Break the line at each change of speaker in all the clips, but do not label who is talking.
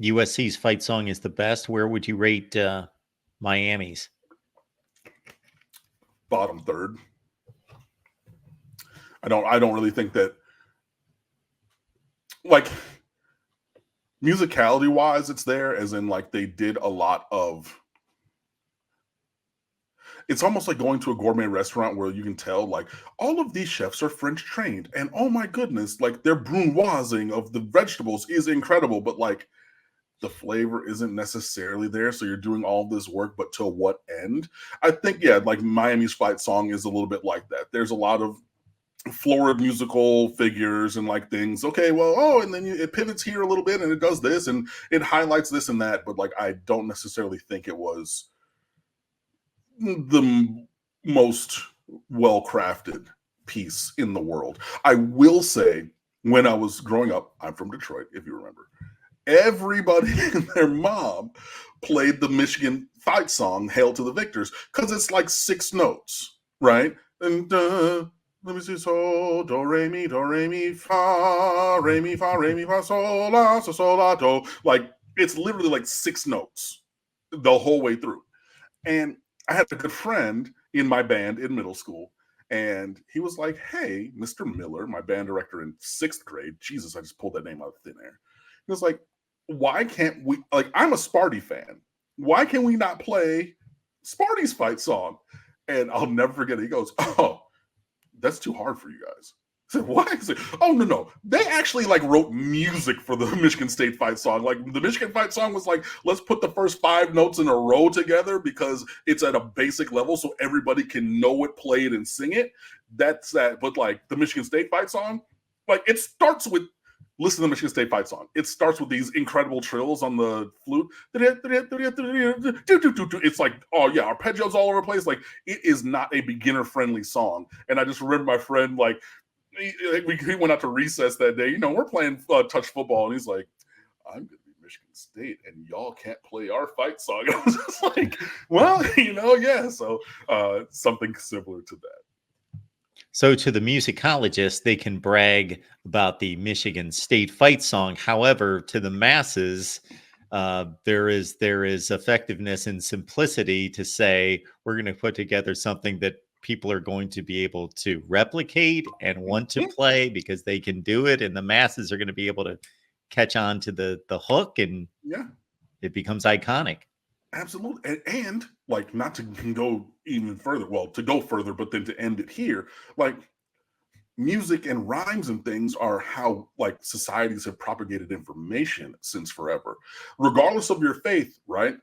USC's fight song is the best. Where would you rate Miami's?
Bottom third. I don't really think that, like, musicality wise it's there, as in like they did a lot of, it's almost like going to a gourmet restaurant where you can tell like all of these chefs are French trained and oh my goodness, like their brunoising of the vegetables is incredible, but like the flavor isn't necessarily there, so you're doing all this work, but to what end? I think, yeah, like Miami's fight song is a little bit like that. There's a lot of florid musical figures and like things. Okay, well, oh, and then it pivots here a little bit and it does this and it highlights this and that, but like I don't necessarily think it was the most well crafted piece in the world. I will say, when I was growing up, I'm from Detroit, if you remember, everybody and their mom played the Michigan fight song "Hail to the Victors" because it's like 6 notes, right? And let me see, so do re mi fa re mi fa sol la do. Like it's literally like 6 notes the whole way through. And I had a good friend in my band in middle school, and he was like, "Hey, Mr. Miller," my band director in 6th grade. Jesus, I just pulled that name out of thin air. He was like, "Why can't we? Like, I'm a Sparty fan. Why can we not play Sparty's fight song?" And I'll never forget it. He goes, "Oh, that's too hard for you guys." I said, "Why?" He said, "Oh, no. They actually like wrote music for the Michigan State fight song. Like the Michigan fight song was like, let's put the first 5 notes in a row together because it's at a basic level so everybody can know it, play it, and sing it. That's that." But like the Michigan State fight song, like it starts with, listen to the Michigan State fight song. It starts with these incredible trills on the flute. It's like, oh yeah, arpeggios all over the place. Like it is not a beginner friendly song. And I just remember my friend, like, he went out to recess that day. You know, we're playing touch football, and he's like, "I'm going to be Michigan State, and y'all can't play our fight song." And I was just like, "Well, you know, yeah." So something similar to that.
So to the musicologists, they can brag about the Michigan State fight song. However, to the masses, there is effectiveness and simplicity to say we're going to put together something that people are going to be able to replicate and want to play because they can do it, and the masses are going to be able to catch on to the hook, and
yeah,
it becomes iconic.
Absolutely. And like, not to go even further, well, to go further, but then to end it here, like music and rhymes and things are how like societies have propagated information since forever, regardless of your faith, right?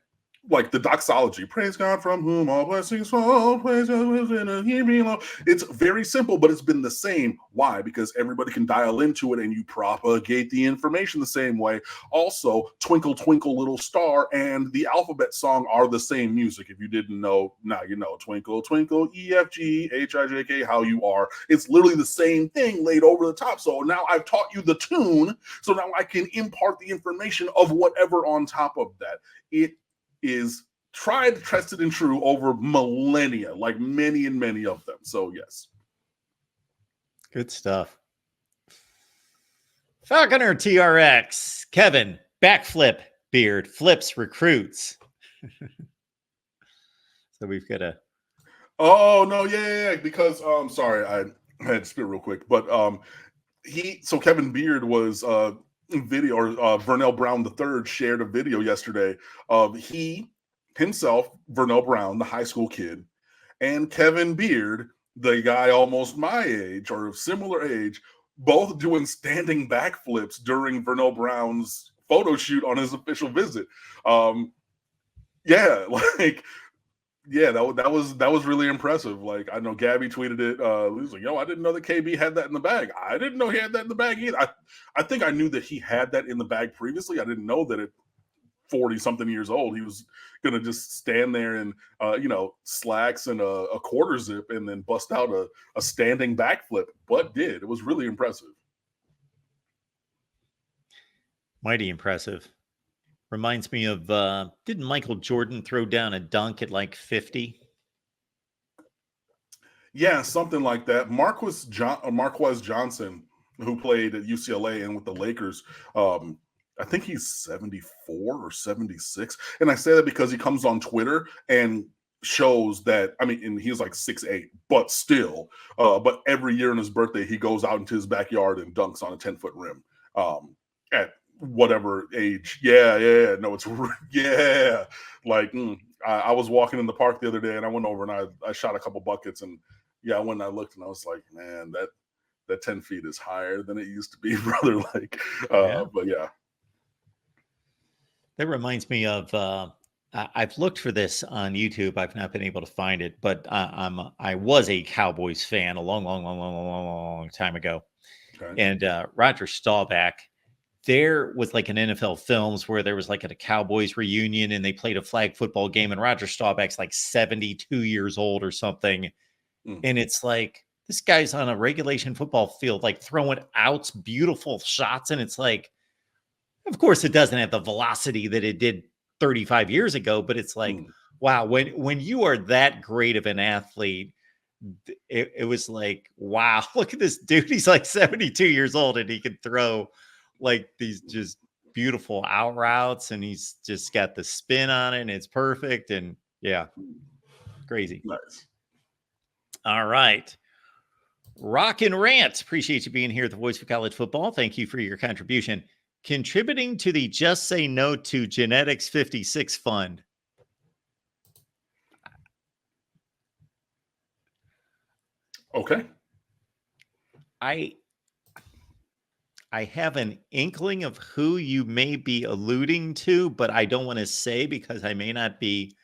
Like the doxology, praise God from whom all blessings flow, praise God within and he below. It's very simple, but it's been the same. Why? Because everybody can dial into it and you propagate the information the same way. Also, Twinkle Twinkle Little Star and the alphabet song are the same music. If you didn't know, now you know. Twinkle Twinkle EFGHIJK, how you are. It's literally the same thing laid over the top. So now I've taught you the tune, so now I can impart the information of whatever on top of that. It is tried, tested, and true over millennia, like many and many of them. So yes.
Good stuff. Falconer TRX, Kevin, backflip beard, flips recruits. So we've got a.
Oh no, yeah. Because sorry, I had to spit real quick, but so Kevin Beard was video, or Vernell Brown III shared a video yesterday of he himself, Vernell Brown, the high school kid, and Kevin Beard, the guy almost my age or similar age, both doing standing backflips during Vernell Brown's photo shoot on his official visit. Yeah, like, yeah, that was really impressive. Like, I know Gabby tweeted it. He was like, "Yo, I didn't know that KB had that in the bag. I didn't know he had that in the bag either. I think I knew that he had that in the bag previously. I didn't know that at 40 something years old he was gonna just stand there in slacks and a quarter zip and then bust out a standing backflip, but did. It was really impressive.
Mighty impressive. Reminds me of, didn't Michael Jordan throw down a dunk at like 50?
Yeah, something like that. Marquez Johnson, who played at UCLA and with the Lakers, I think he's 74 or 76. And I say that because he comes on Twitter and shows that, I mean, and he's like 6'8", but still, but every year on his birthday, he goes out into his backyard and dunks on a 10-foot rim at whatever age. Yeah. No, it's, yeah. Like, I was walking in the park the other day and I went over and I shot a couple buckets. And yeah, when I looked and I was like, man, that 10 feet is higher than it used to be, brother. Like,
Yeah.
but yeah.
That reminds me of I've looked for this on YouTube. I've not been able to find it, but I was a Cowboys fan a long time ago.
Okay.
And Roger Staubach, there was like an NFL Films where there was like a Cowboys reunion and they played a flag football game, and Roger Staubach's like 72 years old or something. And it's like, this guy's on a regulation football field, like throwing outs, beautiful shots. And it's like, of course, it doesn't have the velocity that it did 35 years ago, but it's like, wow, when you are that great of an athlete, it was like, wow, look at this dude. He's like 72 years old and he can throw like these just beautiful out routes, and he's just got the spin on it and it's perfect. And yeah, crazy.
Nice.
All right. Rock and Rant. Appreciate you being here at the Voice of College Football. Thank you for your contribution. Contributing to the Just Say No to Genetics 56 Fund.
Okay.
I have an inkling of who you may be alluding to, but I don't want to say because I may not be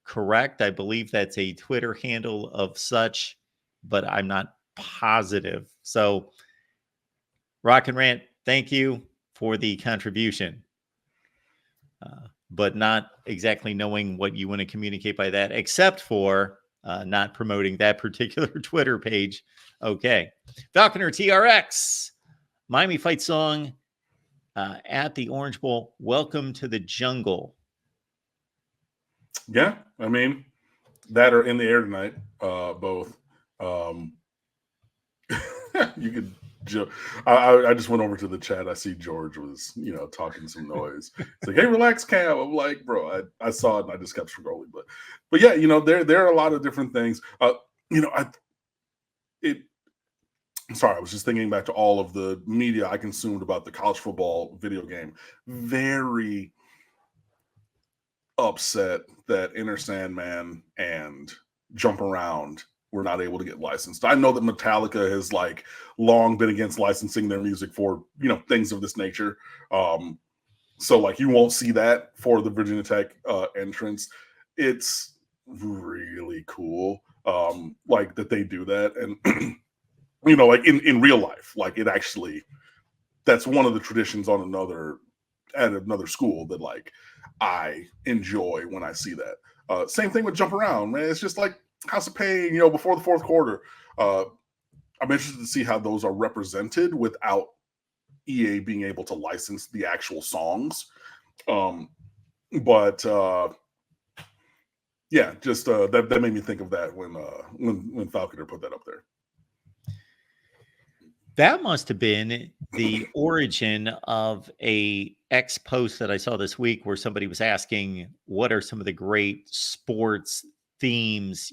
correct. I believe that's a Twitter handle of such, but I'm not positive. So, Rock and Rant, thank you for the contribution, but not exactly knowing what you want to communicate by that, except for not promoting that particular Twitter page. Okay. Falconer TRX, Miami fight song at the Orange Bowl. Welcome to the jungle.
Yeah, I mean, that are in the air tonight, both. You could I just went over to the chat. I see George was, talking some noise. It's like, hey, relax, Cam. I'm like, bro, I saw it and I just kept scrolling. But yeah, there are a lot of different things. I'm sorry, I was just thinking back to all of the media I consumed about the college football video game. Very upset that Enter Sandman and Jump Around were not able to get licensed. I know that Metallica has like long been against licensing their music for, things of this nature. So like you won't see that for the Virginia Tech entrance. It's really cool. Like that they do that. And like in real life, like it actually, that's one of the traditions at another school that like I enjoy when I see that. Same thing with Jump Around, man. It's just like House of Pain, before the fourth quarter. I'm interested to see how those are represented without EA being able to license the actual songs. But yeah, just that made me think of that when Falconer put that up there.
That must have been the origin of a X post that I saw this week where somebody was asking, what are some of the great sports themes,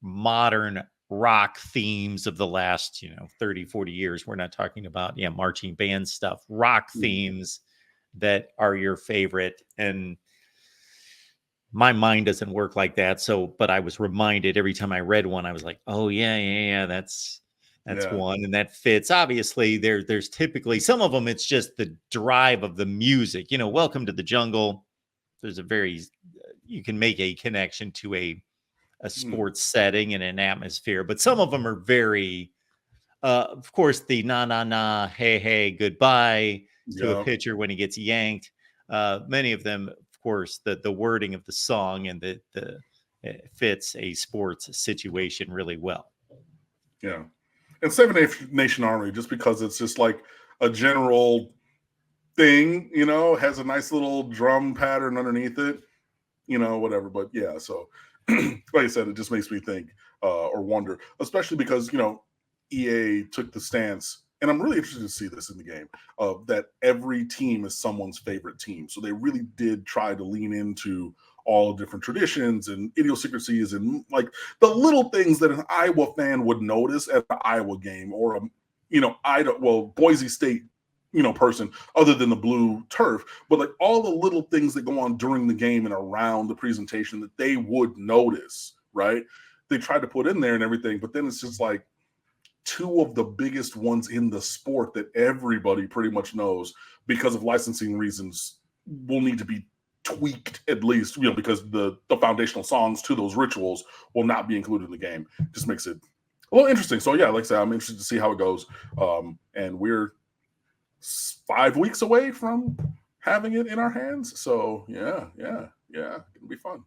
modern rock themes of the last, 30, 40 years. We're not talking about, marching band stuff, rock themes that are your favorite. And my mind doesn't work like that. So, but I was reminded every time I read one, I was like, oh yeah, that's one. And that fits. Obviously there's typically some of them, it's just the drive of the music, Welcome to the Jungle. There's you can make a connection to a sports setting and an atmosphere, but some of them are very, of course, the na, hey, goodbye to a pitcher when he gets yanked. Many of them, of course, the wording of the song and it fits a sports situation really well.
Yeah. And Seven Nation Army, just because it's just like a general thing, has a nice little drum pattern underneath it, whatever. But yeah, so like I said, it just makes me think or wonder, especially because, EA took the stance and I'm really interested to see this in the game, that every team is someone's favorite team. So they really did try to lean into all different traditions and idiosyncrasies and like the little things that an Iowa fan would notice at an Iowa game, or a Boise State person, other than the blue turf, but like all the little things that go on during the game and around the presentation that they would notice, right? They tried to put in there and everything, but then it's just like two of the biggest ones in the sport that everybody pretty much knows, because of licensing reasons, will need to be tweaked, at least, because the foundational songs to those rituals will not be included in the game. Just makes it a little interesting. So yeah, like I said, I'm interested to see how it goes. And we're 5 weeks away from having it in our hands. So yeah, it'll be fun.